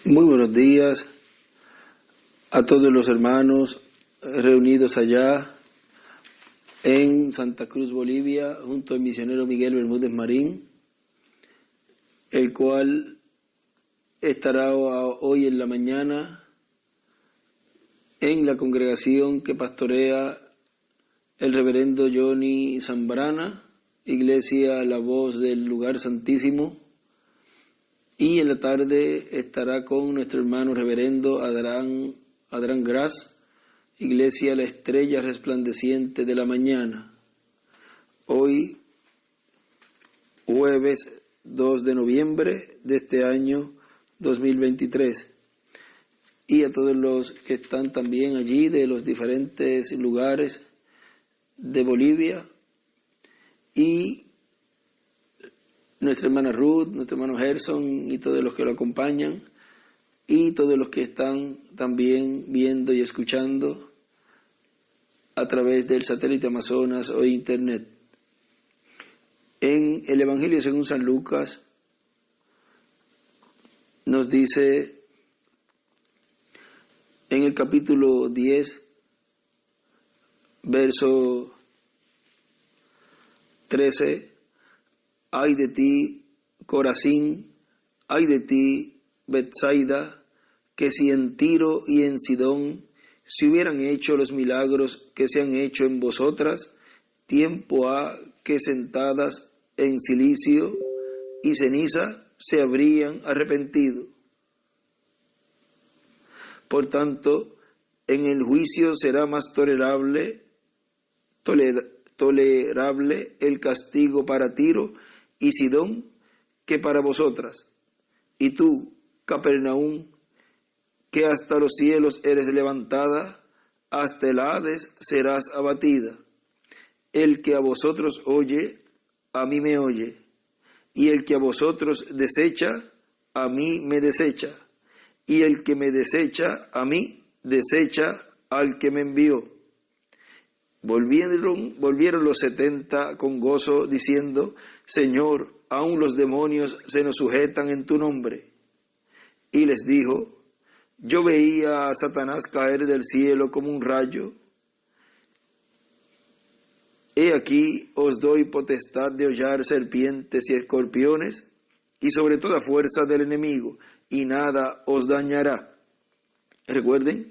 Muy buenos días a todos los hermanos reunidos allá en Santa Cruz, Bolivia, junto al misionero Miguel Bermúdez Marín, el cual estará hoy en la mañana en la congregación que pastorea el reverendo Johnny Zambrana, Iglesia La Voz del Lugar Santísimo. Y en la tarde estará con nuestro hermano reverendo Adrán Gras, Iglesia La Estrella Resplandeciente de la Mañana. Hoy, jueves 2 de noviembre de este año 2023. Y a todos los que están también allí de los diferentes lugares de Bolivia. Y nuestra hermana Ruth, nuestro hermano Gerson y todos los que lo acompañan y todos los que están también viendo y escuchando a través del satélite Amazonas o internet. En el Evangelio según San Lucas nos dice en el capítulo 10, verso 13, ay de ti, Corazín, ay de ti, Betsaida, que si en Tiro y en Sidón se hubieran hecho los milagros que se han hecho en vosotras, tiempo ha que sentadas en cilicio y ceniza se habrían arrepentido. Por tanto, en el juicio será más tolerable el castigo para Tiro y Sidón que para vosotras. Y tú, Capernaum, que hasta los cielos eres levantada, hasta el Hades serás abatida. El que a vosotros oye, a mí me oye, y el que a vosotros desecha, a mí me desecha, y el que me desecha, a mí desecha al que me envió. Volvieron los 70 con gozo, diciendo, Señor, aun los demonios se nos sujetan en tu nombre. Y les dijo, yo veía a Satanás caer del cielo como un rayo. He aquí os doy potestad de hollar serpientes y escorpiones, y sobre toda fuerza del enemigo, y nada os dañará. Recuerden,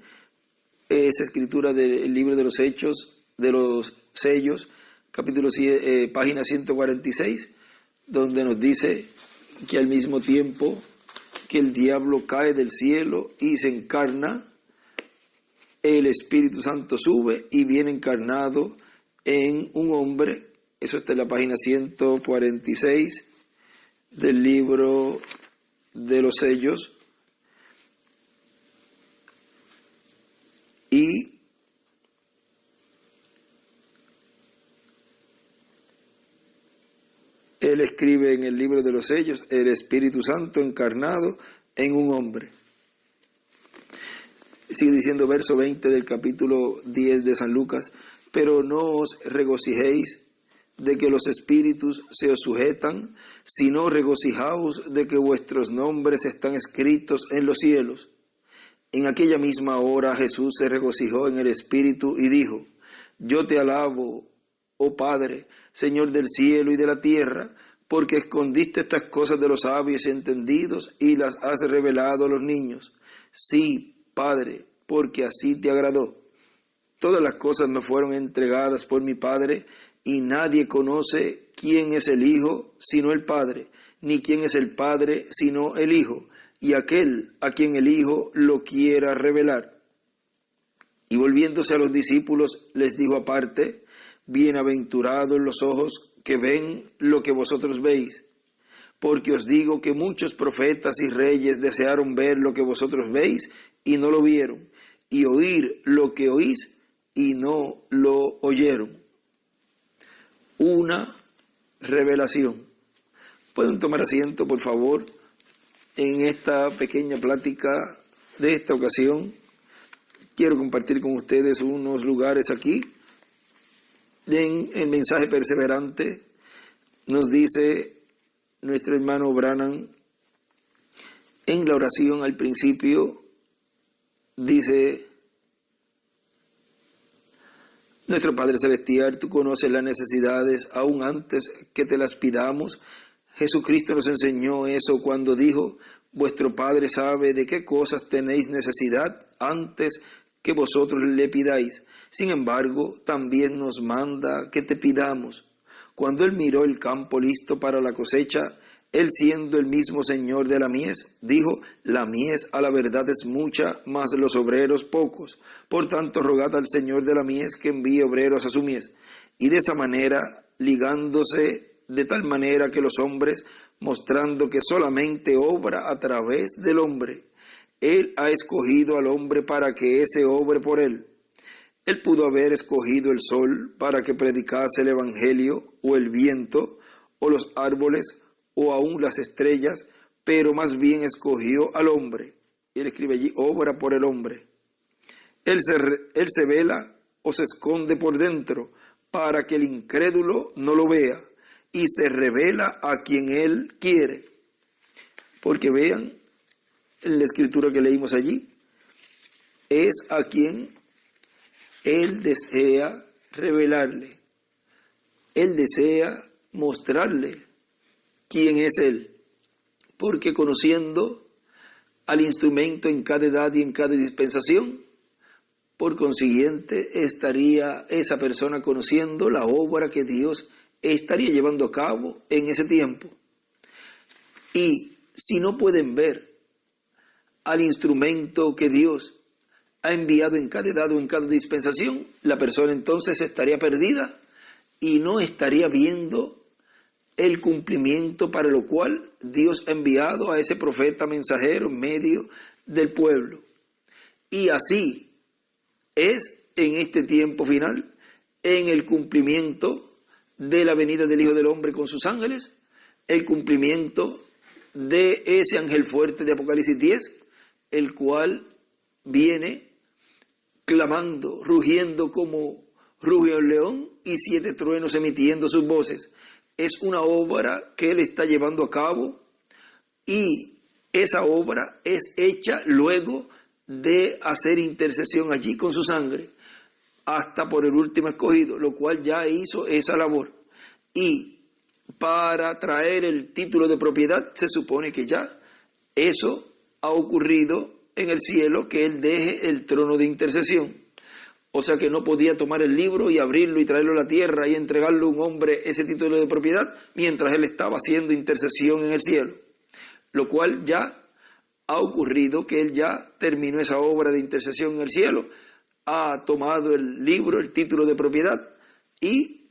esa escritura del libro de los Hechos, de los sellos, capítulo página 146, donde nos dice que al mismo tiempo que el diablo cae del cielo y se encarna, el Espíritu Santo sube y viene encarnado en un hombre. Eso está en la página 146 del libro de los sellos. Y él escribe en el libro de los sellos, el Espíritu Santo encarnado en un hombre. Sigue diciendo verso 20 del capítulo 10 de San Lucas, pero no os regocijéis de que los espíritus se os sujetan, sino regocijaos de que vuestros nombres están escritos en los cielos. En aquella misma hora Jesús se regocijó en el Espíritu y dijo, yo te alabo, oh Padre, Señor del cielo y de la tierra, porque escondiste estas cosas de los sabios y entendidos y las has revelado a los niños. Sí, Padre, porque así te agradó. Todas las cosas me fueron entregadas por mi Padre, y nadie conoce quién es el Hijo sino el Padre, ni quién es el Padre sino el Hijo, y aquel a quien el Hijo lo quiera revelar. Y volviéndose a los discípulos, les dijo aparte, bienaventurados los ojos que ven lo que vosotros veis, porque os digo que muchos profetas y reyes desearon ver lo que vosotros veis y no lo vieron, y oír lo que oís y no lo oyeron. Una revelación. ¿Pueden tomar asiento, por favor, en esta pequeña plática de esta ocasión? Quiero compartir con ustedes unos lugares aquí. En el mensaje perseverante nos dice nuestro hermano Branham En la oración al principio dice: nuestro Padre Celestial, tú conoces las necesidades aún antes que te las pidamos. Jesucristo nos enseñó eso cuando dijo: vuestro Padre sabe de qué cosas tenéis necesidad antes que vosotros le pidáis. Sin embargo, también nos manda que te pidamos. Cuando Él miró el campo listo para la cosecha, Él, siendo el mismo Señor de la mies, dijo: la mies a la verdad es mucha, mas los obreros pocos. Por tanto, rogad al Señor de la mies que envíe obreros a su mies. Y de esa manera, ligándose de tal manera que los hombres, mostrando que solamente obra a través del hombre, Él ha escogido al hombre para que ése obre por Él. Él pudo haber escogido el sol para que predicase el evangelio, o el viento, o los árboles, o aún las estrellas, pero más bien escogió al hombre. Él escribe allí: obra por el hombre. Él se vela o se esconde por dentro para que el incrédulo no lo vea, y se revela a quien Él quiere. Porque vean, en la escritura que leímos allí, es a quien Él desea revelarle. Él desea mostrarle quién es Él. Porque conociendo al instrumento en cada edad y en cada dispensación, por consiguiente estaría esa persona conociendo la obra que Dios estaría llevando a cabo en ese tiempo. Y si no pueden ver al instrumento que Dios ha enviado en cada edad o en cada dispensación, la persona entonces estaría perdida y no estaría viendo el cumplimiento para lo cual Dios ha enviado a ese profeta mensajero en medio del pueblo. Y así es en este tiempo final, en el cumplimiento de la venida del Hijo del Hombre con sus ángeles, el cumplimiento de ese ángel fuerte de Apocalipsis 10, el cual viene clamando, rugiendo como ruge un león, y 7 truenos emitiendo sus voces. Es una obra que Él está llevando a cabo, y esa obra es hecha luego de hacer intercesión allí con su sangre, hasta por el último escogido, lo cual ya hizo esa labor. Y para traer el título de propiedad, se supone que ya eso ha ocurrido en el cielo, que Él deje el trono de intercesión. O sea que no podía tomar el libro y abrirlo y traerlo a la tierra y entregarle a un hombre ese título de propiedad mientras Él estaba haciendo intercesión en el cielo. Lo cual ya ha ocurrido, que Él ya terminó esa obra de intercesión en el cielo, ha tomado el libro, el título de propiedad, y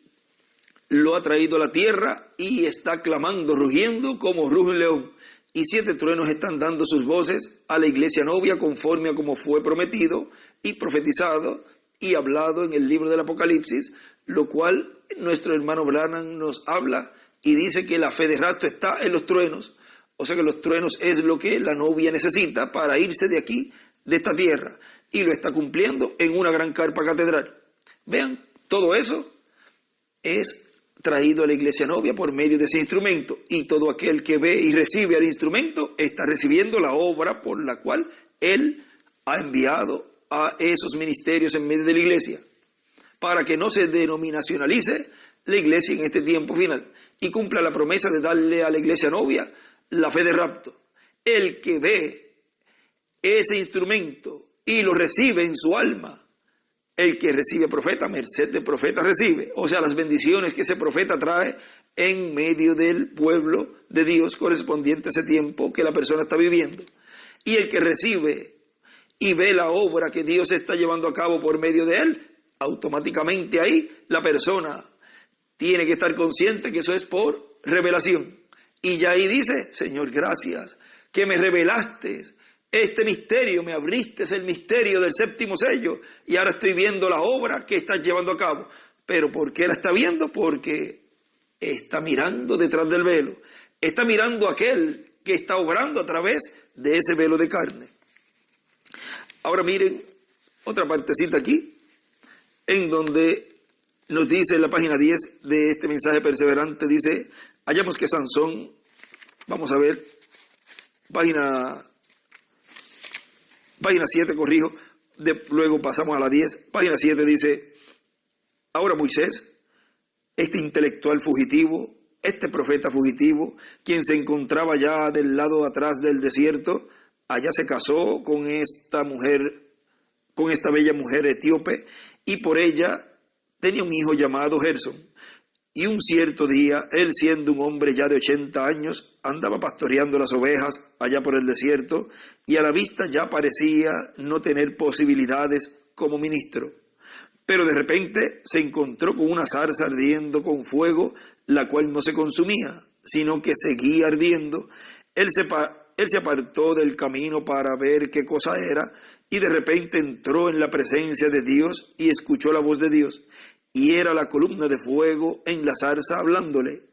lo ha traído a la tierra y está clamando, rugiendo como ruge un león. Y 7 truenos están dando sus voces a la iglesia novia conforme a como fue prometido y profetizado y hablado en el libro del Apocalipsis, lo cual nuestro hermano Branham nos habla y dice que la fe de rapto está en los truenos. O sea que los truenos es lo que la novia necesita para irse de aquí, de esta tierra, y lo está cumpliendo en una gran carpa catedral. Vean, todo eso es traído a la iglesia novia por medio de ese instrumento, y todo aquel que ve y recibe al instrumento está recibiendo la obra por la cual Él ha enviado a esos ministerios en medio de la iglesia, para que no se denominacionalice la iglesia en este tiempo final y cumpla la promesa de darle a la iglesia novia la fe de rapto. El que ve ese instrumento y lo recibe en su alma, el que recibe profeta, merced de profeta recibe. O sea, las bendiciones que ese profeta trae en medio del pueblo de Dios correspondiente a ese tiempo que la persona está viviendo. Y el que recibe y ve la obra que Dios está llevando a cabo por medio de él, automáticamente ahí la persona tiene que estar consciente que eso es por revelación. Y ya ahí dice: Señor, gracias que me revelaste este misterio, me abriste el misterio del 7º sello, y ahora estoy viendo la obra que estás llevando a cabo. ¿Pero por qué la está viendo? Porque está mirando detrás del velo, está mirando a aquel que está obrando a través de ese velo de carne. Ahora miren otra partecita aquí, en donde nos dice en la página 10 de este mensaje perseverante, dice: hallamos que Sansón, vamos a ver, página 7, corrijo, luego pasamos a la 10, página 7 dice: ahora Moisés, este intelectual fugitivo, este profeta fugitivo, quien se encontraba ya del lado atrás del desierto, allá se casó con esta bella mujer etíope, y por ella tenía un hijo llamado Gersón. Y un cierto día, él siendo un hombre ya de 80 años, andaba pastoreando las ovejas allá por el desierto, y a la vista ya parecía no tener posibilidades como ministro. Pero de repente se encontró con una zarza ardiendo con fuego, la cual no se consumía, sino que seguía ardiendo. Él se apartó del camino para ver qué cosa era, y de repente entró en la presencia de Dios y escuchó la voz de Dios. Y era la columna de fuego en la zarza hablándole.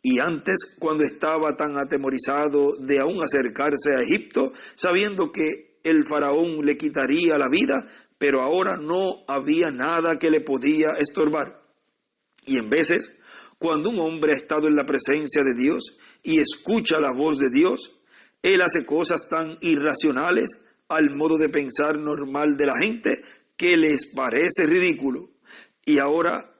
Y antes, cuando estaba tan atemorizado de aún acercarse a Egipto, sabiendo que el faraón le quitaría la vida, pero ahora no había nada que le podía estorbar. Y en veces, cuando un hombre ha estado en la presencia de Dios y escucha la voz de Dios, él hace cosas tan irracionales al modo de pensar normal de la gente que les parece ridículo. Y ahora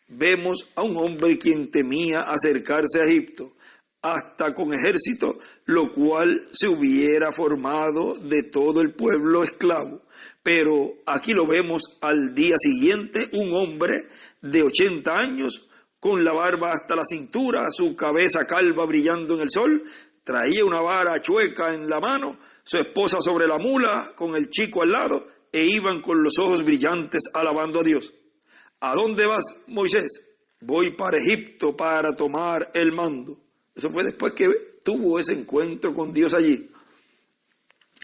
vemos a un hombre quien temía acercarse a Egipto, hasta con ejército, lo cual se hubiera formado de todo el pueblo esclavo. Pero aquí lo vemos al día siguiente, un hombre de 80 años, con la barba hasta la cintura, su cabeza calva brillando en el sol, traía una vara chueca en la mano, su esposa sobre la mula, con el chico al lado, e iban con los ojos brillantes alabando a Dios. ¿A dónde vas, Moisés? Voy para Egipto para tomar el mando. Eso fue después que tuvo ese encuentro con Dios allí.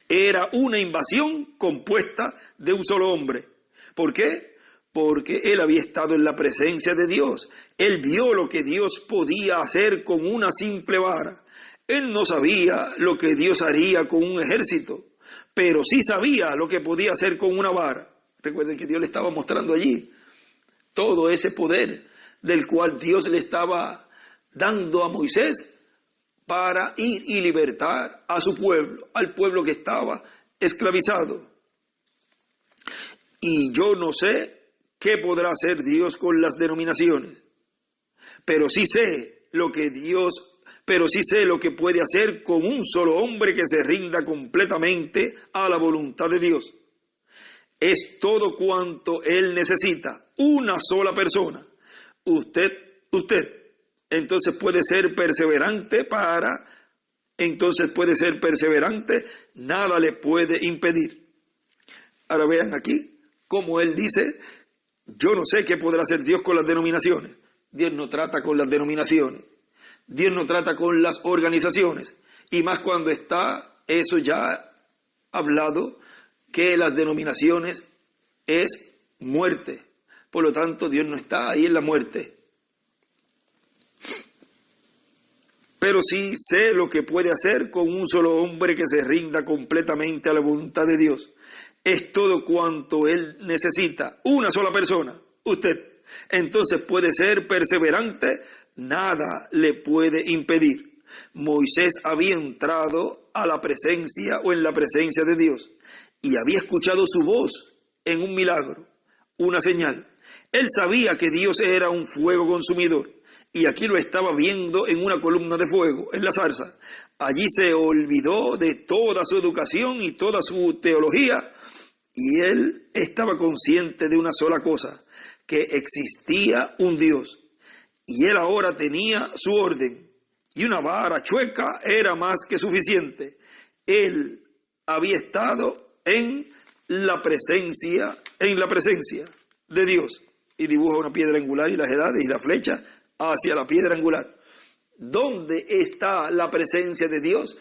Era una invasión compuesta de un solo hombre. ¿Por qué? Porque él había estado en la presencia de Dios. Él vio lo que Dios podía hacer con una simple vara. Él no sabía lo que Dios haría con un ejército, pero sí sabía lo que podía hacer con una vara. Recuerden que Dios le estaba mostrando allí todo ese poder del cual Dios le estaba dando a Moisés para ir y libertar a su pueblo, al pueblo que estaba esclavizado. Y yo no sé qué podrá hacer Dios con las denominaciones, pero sí sé lo que puede hacer con un solo hombre que se rinda completamente a la voluntad de Dios. Es todo cuanto él necesita, una sola persona. Usted, entonces puede ser perseverante nada le puede impedir. Ahora vean aquí cómo él dice: yo no sé qué podrá hacer Dios con las denominaciones. Dios no trata con las denominaciones, Dios no trata con las organizaciones, y más cuando está eso ya hablado, que las denominaciones es muerte. Por lo tanto, Dios no está ahí en la muerte. Pero sí sé lo que puede hacer con un solo hombre que se rinda completamente a la voluntad de Dios. Es todo cuanto él necesita, una sola persona, usted. Entonces puede ser perseverante, nada le puede impedir. Moisés había entrado a la presencia o en la presencia de Dios y había escuchado su voz en un milagro, una señal. Él sabía que Dios era un fuego consumidor y aquí lo estaba viendo en una columna de fuego, en la zarza. Allí se olvidó de toda su educación y toda su teología y él estaba consciente de una sola cosa, que existía un Dios y él ahora tenía su orden y una vara chueca era más que suficiente. Él había estado en la presencia de Dios, y dibuja una piedra angular y las edades y la flecha hacia la piedra angular. ¿Dónde está la presencia de Dios?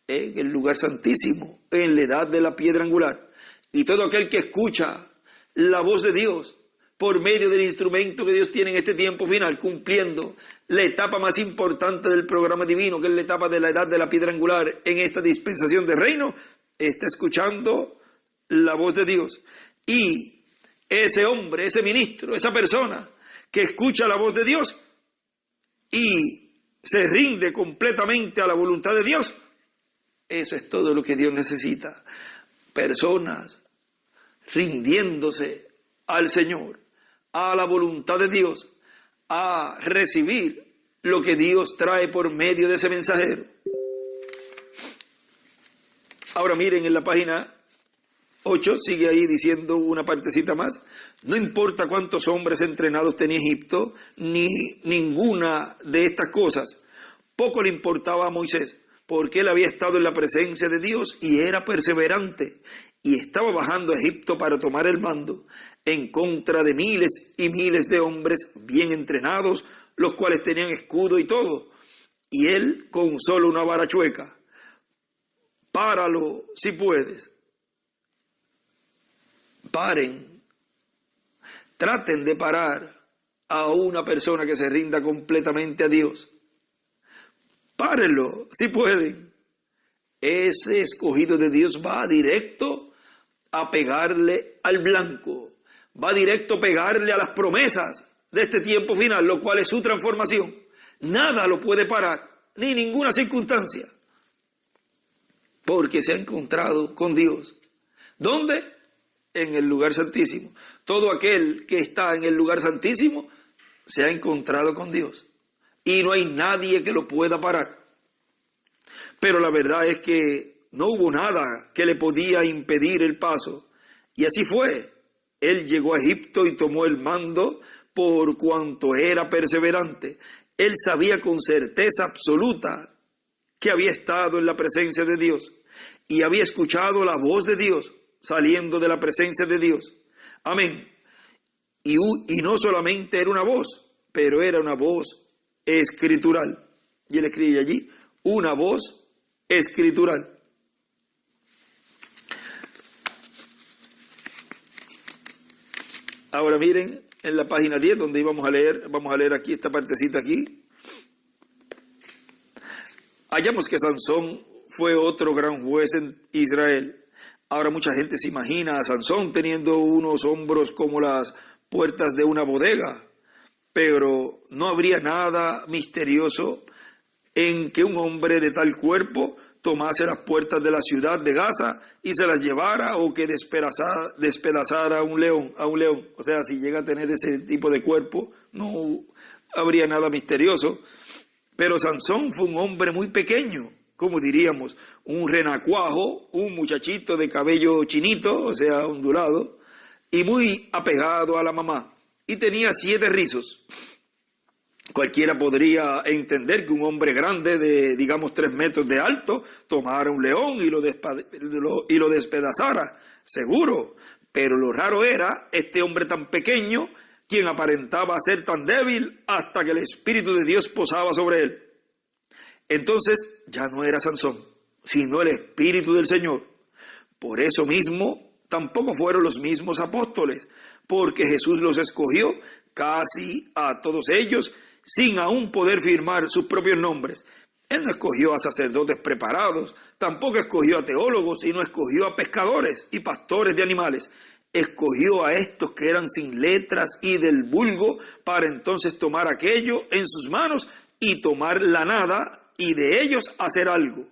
En el lugar santísimo, en la edad de la piedra angular. Y todo aquel que escucha la voz de Dios por medio del instrumento que Dios tiene en este tiempo final, cumpliendo la etapa más importante del programa divino, que es la etapa de la edad de la piedra angular en esta dispensación de reino, está escuchando la voz de Dios. Y ese hombre, ese ministro, esa persona que escucha la voz de Dios y se rinde completamente a la voluntad de Dios, Eso es todo lo que Dios necesita. Personas rindiéndose al Señor, a la voluntad de Dios, a recibir lo que Dios trae por medio de ese mensajero. Ahora miren en la página 8, sigue ahí diciendo una partecita más. No importa cuántos hombres entrenados tenía Egipto, ni ninguna de estas cosas. Poco le importaba a Moisés, porque él había estado en la presencia de Dios y era perseverante, y estaba bajando a Egipto para tomar el mando en contra de miles y miles de hombres bien entrenados, los cuales tenían escudo y todo, y él con solo una vara chueca. Páralo si puedes. Paren. Traten de parar a una persona que se rinda completamente a Dios. Párenlo si pueden. Ese escogido de Dios va directo a pegarle al blanco. Va directo a pegarle a las promesas de este tiempo final, lo cual es su transformación. Nada lo puede parar, ni ninguna circunstancia. Porque se ha encontrado con Dios. ¿Dónde? En el lugar santísimo. Todo aquel que está en el lugar santísimo se ha encontrado con Dios. Y no hay nadie que lo pueda parar. Pero la verdad es que no hubo nada que le podía impedir el paso. Y así fue. Él llegó a Egipto y tomó el mando por cuanto era perseverante. Él sabía con certeza absoluta que había estado en la presencia de Dios y había escuchado la voz de Dios saliendo de la presencia de Dios. Amén. Y no solamente era una voz, pero era una voz escritural. Y él escribe allí, una voz escritural. Ahora miren en la página 10 donde íbamos a leer aquí esta partecita aquí. Hallamos que Sansón fue otro gran juez en Israel. Ahora mucha gente se imagina a Sansón teniendo unos hombros como las puertas de una bodega, pero no habría nada misterioso en que un hombre de tal cuerpo tomase las puertas de la ciudad de Gaza y se las llevara, o que despedazara a un león. O sea, si llega a tener ese tipo de cuerpo, no habría nada misterioso. Pero Sansón fue un hombre muy pequeño, como diríamos, un renacuajo, un muchachito de cabello chinito, o sea, ondulado, y muy apegado a la mamá. Y tenía 7 rizos. Cualquiera podría entender que un hombre grande de, digamos, 3 metros de alto tomara un león y lo despedazara, seguro. Pero lo raro era este hombre tan pequeño, quien aparentaba ser tan débil hasta que el Espíritu de Dios posaba sobre él. Entonces ya no era Sansón, sino el Espíritu del Señor. Por eso mismo tampoco fueron los mismos apóstoles, porque Jesús los escogió casi a todos ellos, sin aún poder firmar sus propios nombres. Él no escogió a sacerdotes preparados, tampoco escogió a teólogos, sino escogió a pescadores y pastores de animales. Escogió a estos que eran sin letras y del vulgo, para entonces tomar aquello en sus manos y tomar la nada y de ellos hacer algo.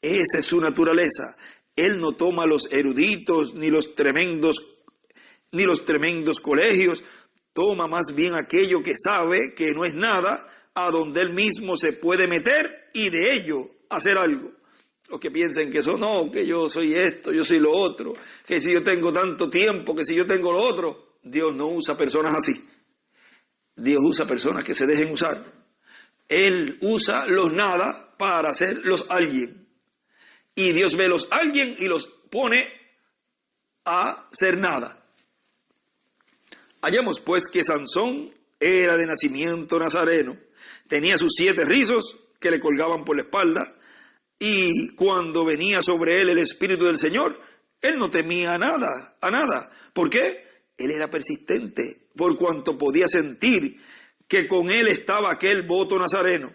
Esa es su naturaleza. Él no toma los eruditos ni los tremendos colegios, toma más bien aquello que sabe que no es nada, a donde él mismo se puede meter y de ello hacer algo. Los que piensen que eso no, que yo soy esto, yo soy lo otro, que si yo tengo tanto tiempo, que si yo tengo lo otro. Dios no usa personas así. Dios usa personas que se dejen usar. Él usa los nada para hacer los alguien. Y Dios ve los alguien y los pone a ser nada. Hallamos pues que Sansón era de nacimiento nazareno. Tenía sus 7 rizos que le colgaban por la espalda. Y cuando venía sobre él el Espíritu del Señor, él no temía a nada. ¿Por qué? Él era persistente, por cuanto podía sentir que con él estaba aquel voto nazareno.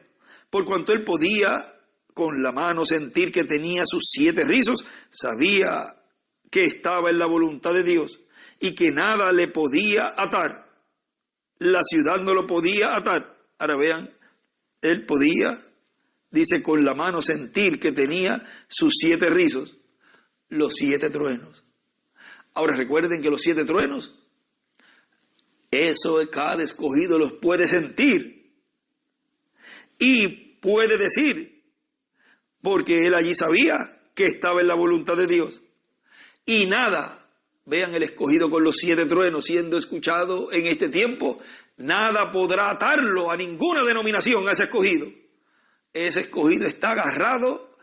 Por cuanto él podía con la mano sentir que tenía sus 7 rizos, sabía que estaba en la voluntad de Dios y que nada le podía atar. La ciudad no lo podía atar. Ahora vean, él podía dice, con la mano sentir que tenía sus 7 rizos, los 7 truenos. Ahora recuerden que los 7 truenos, eso cada escogido los puede sentir y puede decir, porque él allí sabía que estaba en la voluntad de Dios. Y nada, vean el escogido con los 7 truenos siendo escuchado en este tiempo, nada podrá atarlo a ninguna denominación, a ese escogido. Ese escogido está agarrado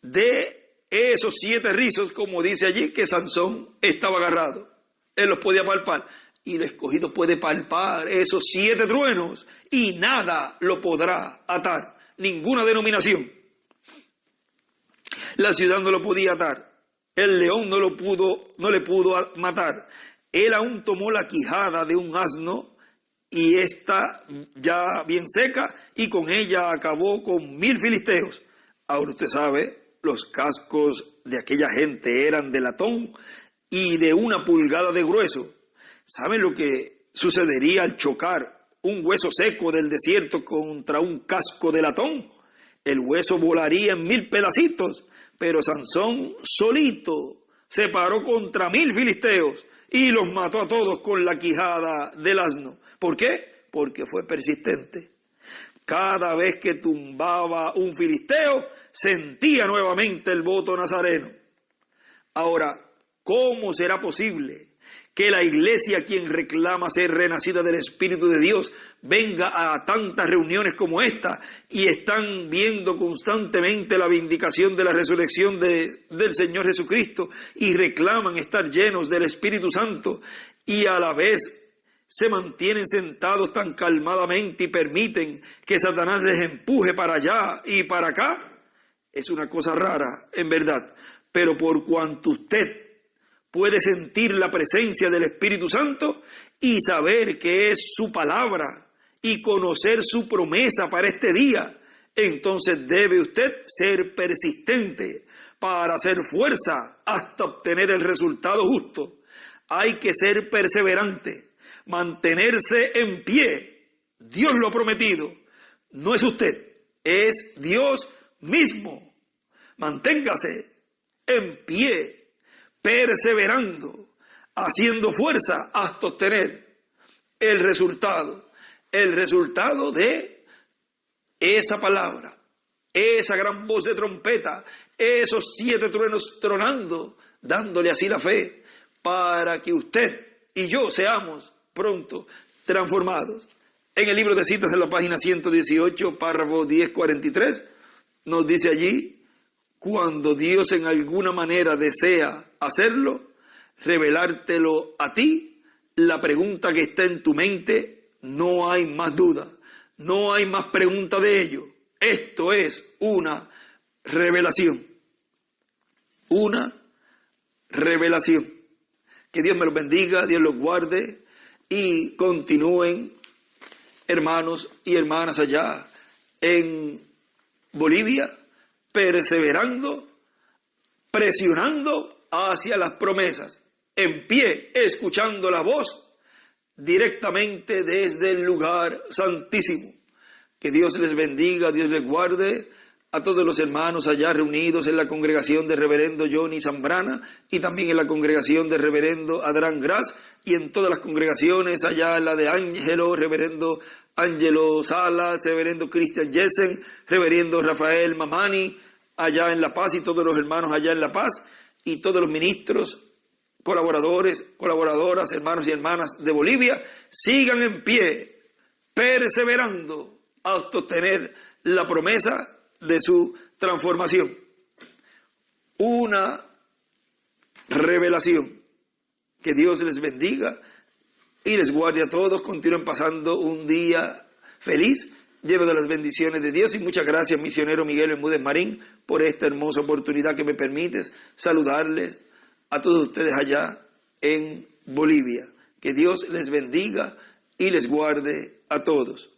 de esos 7 rizos, como dice allí que Sansón estaba agarrado. Él los podía palpar. Y el escogido puede palpar esos 7 truenos y nada lo podrá atar. Ninguna denominación. La ciudad no lo podía atar. El león no le pudo matar. Él aún tomó la quijada de un asno y está ya bien seca y con ella acabó con 1000 filisteos. Ahora usted sabe, los cascos de aquella gente eran de latón y de 1 pulgada de grueso. ¿Saben lo que sucedería al chocar un hueso seco del desierto contra un casco de latón? El hueso volaría en 1000 pedacitos, pero Sansón solito se paró contra 1000 filisteos y los mató a todos con la quijada del asno. ¿Por qué? Porque fue persistente. Cada vez que tumbaba un filisteo, sentía nuevamente el voto nazareno. Ahora, ¿cómo será posible que la iglesia, quien reclama ser renacida del Espíritu de Dios, venga a tantas reuniones como esta y están viendo constantemente la vindicación de la resurrección del Señor Jesucristo y reclaman estar llenos del Espíritu Santo y a la vez se mantienen sentados tan calmadamente y permiten que Satanás les empuje para allá y para acá? Es una cosa rara, en verdad, pero por cuanto usted puede sentir la presencia del Espíritu Santo y saber que es su palabra y conocer su promesa para este día, entonces debe usted ser persistente para hacer fuerza hasta obtener el resultado justo. Hay que ser perseverante, mantenerse en pie. Dios lo ha prometido, no es usted, es Dios mismo. Manténgase en pie, perseverando, haciendo fuerza hasta obtener el resultado de esa palabra, esa gran voz de trompeta, esos 7 truenos tronando, dándole así la fe, para que usted y yo seamos pronto transformados. En el libro de citas, en la página 118, párrafo 1043, nos dice allí: cuando Dios en alguna manera desea hacerlo, revelártelo a ti, la pregunta que está en tu mente, no hay más duda, no hay más pregunta de ello. Esto es una revelación. Una revelación. Que Dios me los bendiga, Dios los guarde y continúen, hermanos y hermanas allá en Bolivia, perseverando, presionando hacia las promesas, en pie, escuchando la voz directamente desde el lugar santísimo. Que Dios les bendiga, Dios les guarde a todos los hermanos allá reunidos en la congregación de reverendo Johnny Zambrana y también en la congregación de reverendo Adrán Gras y en todas las congregaciones allá, en la de Ángelo, reverendo Ángelo Salas, reverendo Christian Jessen, reverendo Rafael Mamani, allá en La Paz, y todos los hermanos allá en La Paz, y todos los ministros, colaboradores, colaboradoras, hermanos y hermanas de Bolivia, sigan en pie, perseverando hasta obtener la promesa de su transformación. Una revelación. Que Dios les bendiga y les guarde a todos. Continúen pasando un día feliz, lleno de las bendiciones de Dios. Y muchas gracias, misionero Miguel Bermúdez Marín, por esta hermosa oportunidad que me permites saludarles a todos ustedes allá en Bolivia. Que Dios les bendiga y les guarde a todos.